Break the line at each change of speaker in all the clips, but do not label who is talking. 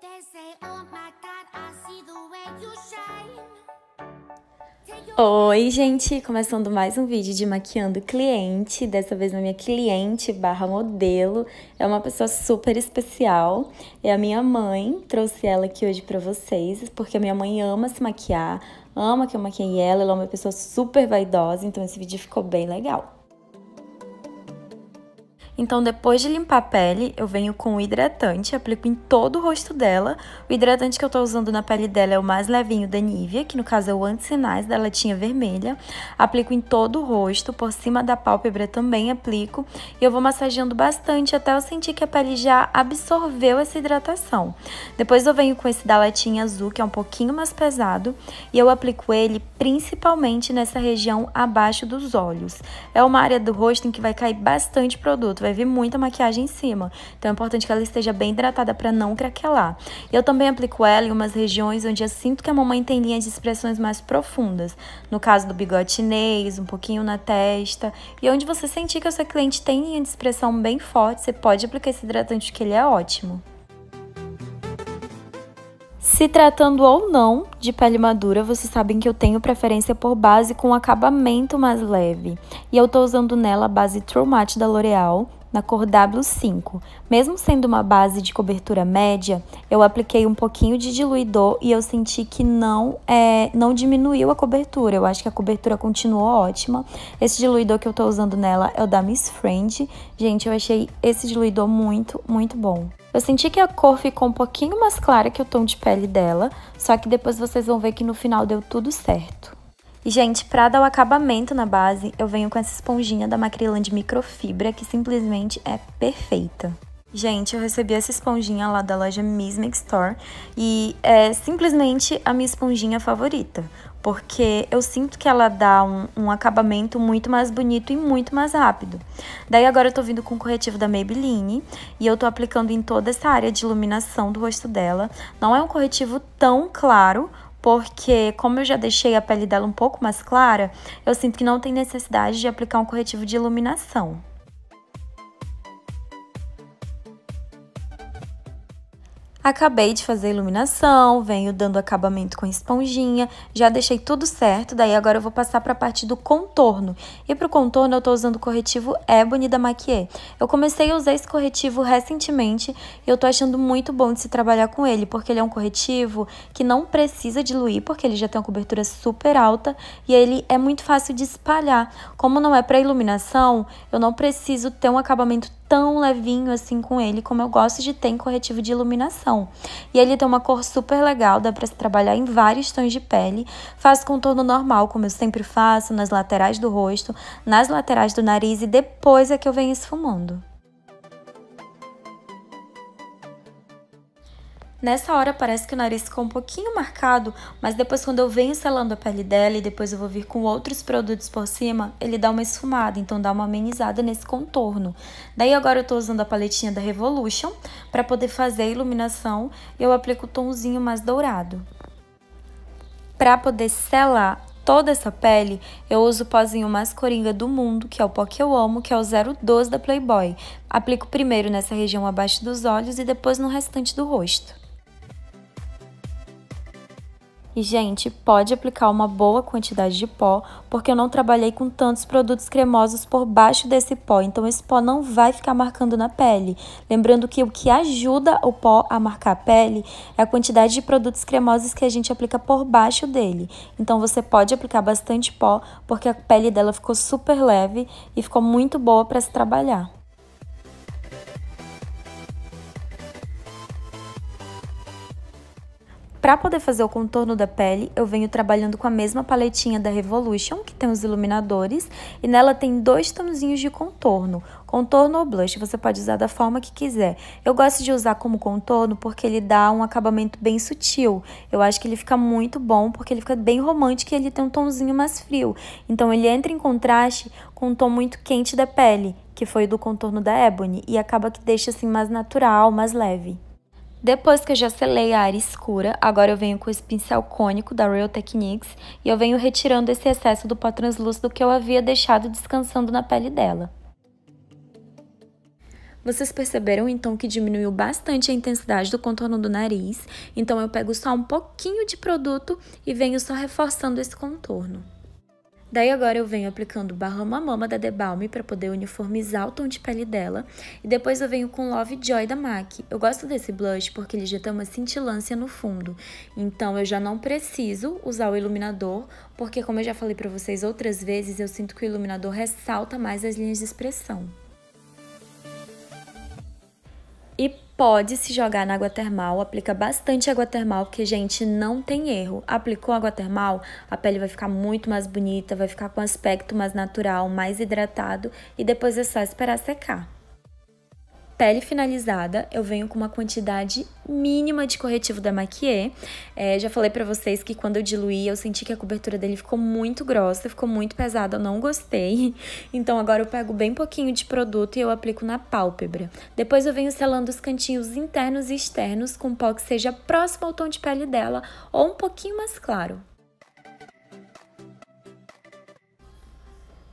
They say, oh my God, I see the way you shine.
Oi, gente! Começando mais um vídeo de maquiando cliente. Dessa vez a minha cliente barra modelo é uma pessoa super especial. É a minha mãe. Trouxe ela aqui hoje pra vocês, porque a minha mãe ama se maquiar, ama que eu maqueie ela. Ela é uma pessoa super vaidosa, então esse vídeo ficou bem legal. Então, depois de limpar a pele, eu venho com o hidratante, aplico em todo o rosto dela. O hidratante que eu tô usando na pele dela é o mais levinho da Nivea, que no caso é o Anti-Sinais da latinha vermelha. Aplico em todo o rosto, por cima da pálpebra também aplico. E eu vou massageando bastante até eu sentir que a pele já absorveu essa hidratação. Depois eu venho com esse da latinha azul, que é um pouquinho mais pesado. E eu aplico ele principalmente nessa região abaixo dos olhos. É uma área do rosto em que vai cair bastante produto. Vai vir muita maquiagem em cima, então é importante que ela esteja bem hidratada para não craquelar. Eu também aplico ela em umas regiões onde eu sinto que a mamãe tem linhas de expressões mais profundas, no caso do bigode chinês, um pouquinho na testa, e onde você sentir que a sua cliente tem linha de expressão bem forte, você pode aplicar esse hidratante que ele é ótimo. Se tratando ou não de pele madura, vocês sabem que eu tenho preferência por base com acabamento mais leve. E eu tô usando nela a base True Matte da L'Oréal, na cor W5. Mesmo sendo uma base de cobertura média, eu apliquei um pouquinho de diluidor e eu senti que não diminuiu a cobertura. Eu acho que a cobertura continuou ótima. Esse diluidor que eu tô usando nela é o da Miss Friend. Gente, eu achei esse diluidor muito, muito bom. Eu senti que a cor ficou um pouquinho mais clara que o tom de pele dela, só que depois vocês vão ver que no final deu tudo certo. E, gente, pra dar o acabamento na base, eu venho com essa esponjinha da Macrylan de microfibra, que simplesmente é perfeita. Gente, eu recebi essa esponjinha lá da loja Miss Make Store e é simplesmente a minha esponjinha favorita, porque eu sinto que ela dá um acabamento muito mais bonito e muito mais rápido. Daí agora eu tô vindo com o corretivo da Maybelline e eu tô aplicando em toda essa área de iluminação do rosto dela. Não é um corretivo tão claro, porque como eu já deixei a pele dela um pouco mais clara, eu sinto que não tem necessidade de aplicar um corretivo de iluminação. Acabei de fazer a iluminação, venho dando acabamento com esponjinha, já deixei tudo certo, daí agora eu vou passar para a parte do contorno. E para o contorno eu tô usando o corretivo Ebony da Maquier. Eu comecei a usar esse corretivo recentemente e eu tô achando muito bom de se trabalhar com ele, porque ele é um corretivo que não precisa diluir, porque ele já tem uma cobertura super alta e ele é muito fácil de espalhar. Como não é para iluminação, eu não preciso ter um acabamento tão levinho assim com ele, como eu gosto de ter em corretivo de iluminação. E ele tem uma cor super legal, dá pra se trabalhar em vários tons de pele. Faço contorno normal, como eu sempre faço, nas laterais do rosto, nas laterais do nariz e depois é que eu venho esfumando. Nessa hora parece que o nariz ficou um pouquinho marcado, mas depois quando eu venho selando a pele dela e depois eu vou vir com outros produtos por cima, ele dá uma esfumada, então dá uma amenizada nesse contorno. Daí agora eu tô usando a paletinha da Revolution para poder fazer a iluminação e eu aplico o tomzinho mais dourado. Para poder selar toda essa pele, eu uso o pozinho mais coringa do mundo, que é o pó que eu amo, que é o 012 da Playboy. Aplico primeiro nessa região abaixo dos olhos e depois no restante do rosto. E, gente, pode aplicar uma boa quantidade de pó, porque eu não trabalhei com tantos produtos cremosos por baixo desse pó, então esse pó não vai ficar marcando na pele. Lembrando que o que ajuda o pó a marcar a pele é a quantidade de produtos cremosos que a gente aplica por baixo dele. Então você pode aplicar bastante pó, porque a pele dela ficou super leve e ficou muito boa para se trabalhar. Para poder fazer o contorno da pele, eu venho trabalhando com a mesma paletinha da Revolution, que tem os iluminadores, e nela tem 2 tonzinhos de contorno. Contorno ou blush, você pode usar da forma que quiser. Eu gosto de usar como contorno porque ele dá um acabamento bem sutil. Eu acho que ele fica muito bom porque ele fica bem romântico e ele tem um tomzinho mais frio. Então ele entra em contraste com um tom muito quente da pele, que foi o do contorno da Ebony, e acaba que deixa assim mais natural, mais leve. Depois que eu já selei a área escura, agora eu venho com esse pincel cônico da Real Techniques e eu venho retirando esse excesso do pó translúcido que eu havia deixado descansando na pele dela. Vocês perceberam então que diminuiu bastante a intensidade do contorno do nariz, então eu pego só um pouquinho de produto e venho só reforçando esse contorno. Daí agora eu venho aplicando Bahama Mama da The Balm para poder uniformizar o tom de pele dela. E depois eu venho com Love Joy da MAC. Eu gosto desse blush porque ele já tem uma cintilância no fundo. Então eu já não preciso usar o iluminador, porque como eu já falei para vocês outras vezes, eu sinto que o iluminador ressalta mais as linhas de expressão. E pode se jogar na água termal, aplica bastante água termal, porque, gente, não tem erro. Aplicou água termal, a pele vai ficar muito mais bonita, vai ficar com um aspecto mais natural, mais hidratado e depois é só esperar secar. Pele finalizada, eu venho com uma quantidade mínima de corretivo da Maquier. Já falei pra vocês que quando eu diluí, eu senti que a cobertura dele ficou muito grossa, ficou muito pesada, eu não gostei. Então agora eu pego bem pouquinho de produto e eu aplico na pálpebra. Depois eu venho selando os cantinhos internos e externos com pó que seja próximo ao tom de pele dela ou um pouquinho mais claro.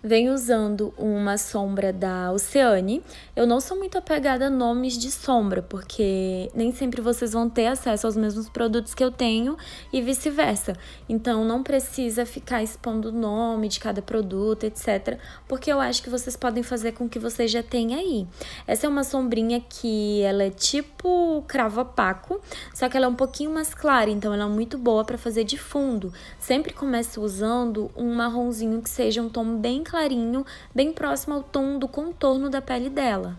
Venho usando uma sombra da Oceane. Eu não sou muito apegada a nomes de sombra, porque nem sempre vocês vão ter acesso aos mesmos produtos que eu tenho e vice-versa. Então, não precisa ficar expondo o nome de cada produto, etc. Porque eu acho que vocês podem fazer com o que vocês já têm aí. Essa é uma sombrinha que ela é tipo cravo opaco, só que ela é um pouquinho mais clara, então ela é muito boa para fazer de fundo. Sempre começo usando um marronzinho que seja um tom bem clarinho, bem próximo ao tom do contorno da pele dela.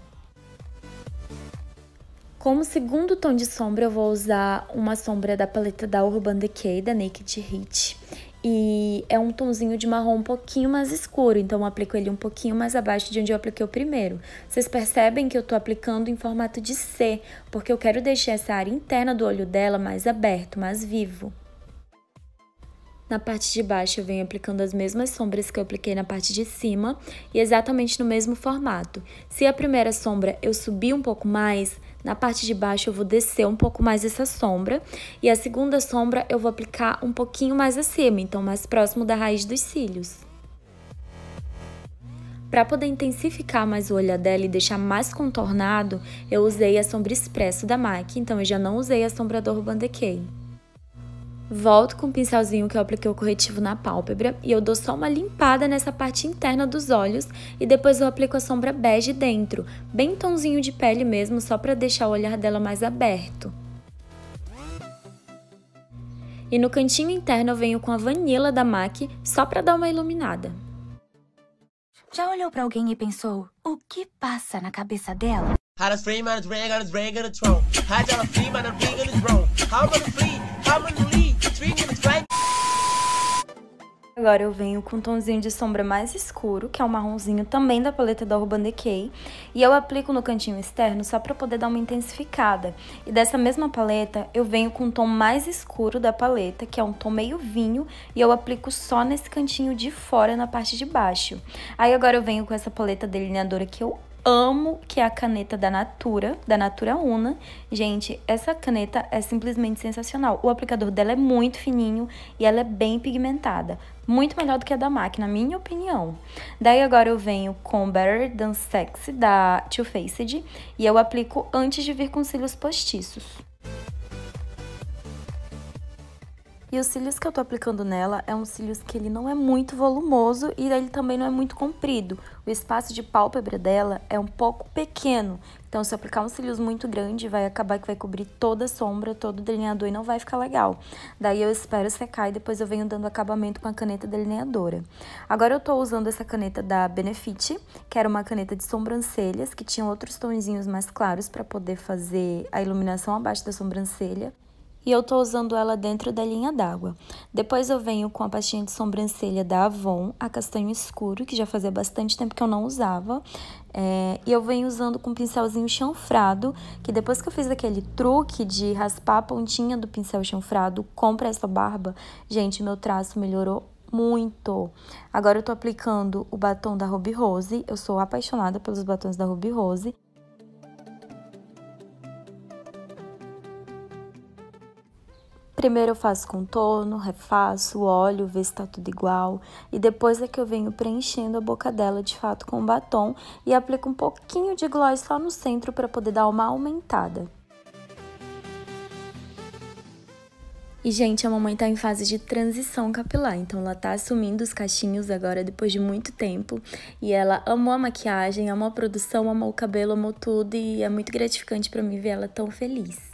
Como segundo tom de sombra, eu vou usar uma sombra da paleta da Urban Decay, da Naked Heat. E é um tomzinho de marrom um pouquinho mais escuro, então eu aplico ele um pouquinho mais abaixo de onde eu apliquei o primeiro. Vocês percebem que eu tô aplicando em formato de C, porque eu quero deixar essa área interna do olho dela mais aberto, mais vivo. Na parte de baixo eu venho aplicando as mesmas sombras que eu apliquei na parte de cima e exatamente no mesmo formato. Se a primeira sombra eu subir um pouco mais, na parte de baixo eu vou descer um pouco mais essa sombra e a segunda sombra eu vou aplicar um pouquinho mais acima, então mais próximo da raiz dos cílios. Para poder intensificar mais o olho dela e deixar mais contornado, eu usei a sombra Expresso da MAC, então eu já não usei a sombra da Urban Decay. Volto com o pincelzinho que eu apliquei o corretivo na pálpebra e eu dou só uma limpada nessa parte interna dos olhos e depois eu aplico a sombra bege dentro, bem tonzinho de pele mesmo, só para deixar o olhar dela mais aberto. E no cantinho interno eu venho com a Vanilla da MAC, só para dar uma iluminada.
Já olhou pra alguém e pensou, o que passa na cabeça dela?
Agora eu venho com um tomzinho de sombra mais escuro, que é um marronzinho também da paleta da Urban Decay, e eu aplico no cantinho externo só para poder dar uma intensificada. E dessa mesma paleta eu venho com um tom mais escuro da paleta, que é um tom meio vinho, e eu aplico só nesse cantinho de fora, na parte de baixo. Aí agora eu venho com essa paleta delineadora que eu amo, que é a caneta da Natura Una. Gente, essa caneta é simplesmente sensacional. O aplicador dela é muito fininho e ela é bem pigmentada. Muito melhor do que a da MAC, na minha opinião. Daí agora eu venho com Better Than Sexy, da Too Faced, e eu aplico antes de vir com cílios postiços. E os cílios que eu tô aplicando nela é um cílios que ele não é muito volumoso e ele também não é muito comprido. O espaço de pálpebra dela é um pouco pequeno, então se eu aplicar um cílios muito grande, vai acabar que vai cobrir toda a sombra, todo o delineador e não vai ficar legal. Daí eu espero secar e depois eu venho dando acabamento com a caneta delineadora. Agora eu tô usando essa caneta da Benefit, que era uma caneta de sobrancelhas, que tinha outros tonzinhos mais claros para poder fazer a iluminação abaixo da sobrancelha. E eu tô usando ela dentro da linha d'água. Depois eu venho com a pastinha de sobrancelha da Avon, a castanho escuro, que já fazia bastante tempo que eu não usava. E eu venho usando com um pincelzinho chanfrado, que depois que eu fiz aquele truque de raspar a pontinha do pincel chanfrado com essa barba, gente, meu traço melhorou muito. Agora eu tô aplicando o batom da Ruby Rose, eu sou apaixonada pelos batons da Ruby Rose. Primeiro eu faço contorno, refaço, olho, ver se tá tudo igual. E depois é que eu venho preenchendo a boca dela de fato com batom e aplico um pouquinho de gloss só no centro para poder dar uma aumentada. E, gente, a mamãe tá em fase de transição capilar, então ela tá assumindo os cachinhos agora depois de muito tempo. E ela amou a maquiagem, amou a produção, amou o cabelo, amou tudo e é muito gratificante pra mim ver ela tão feliz.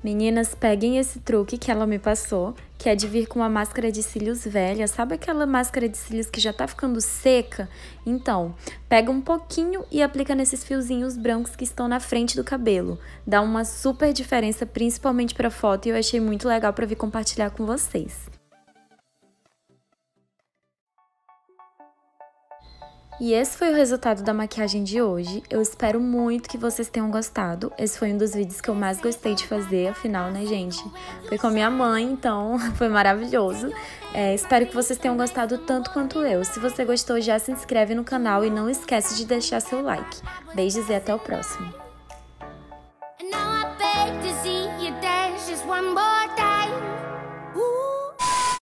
Meninas, peguem esse truque que ela me passou, que é de vir com uma máscara de cílios velha. Sabe aquela máscara de cílios que já tá ficando seca? Então, pega um pouquinho e aplica nesses fiozinhos brancos que estão na frente do cabelo. Dá uma super diferença, principalmente pra foto, e eu achei muito legal pra vir compartilhar com vocês. E esse foi o resultado da maquiagem de hoje. Eu espero muito que vocês tenham gostado. Esse foi um dos vídeos que eu mais gostei de fazer, afinal, né, gente? Foi com a minha mãe, então foi maravilhoso. Espero que vocês tenham gostado tanto quanto eu. Se você gostou, já se inscreve no canal e não esquece de deixar seu like. Beijos e até o próximo.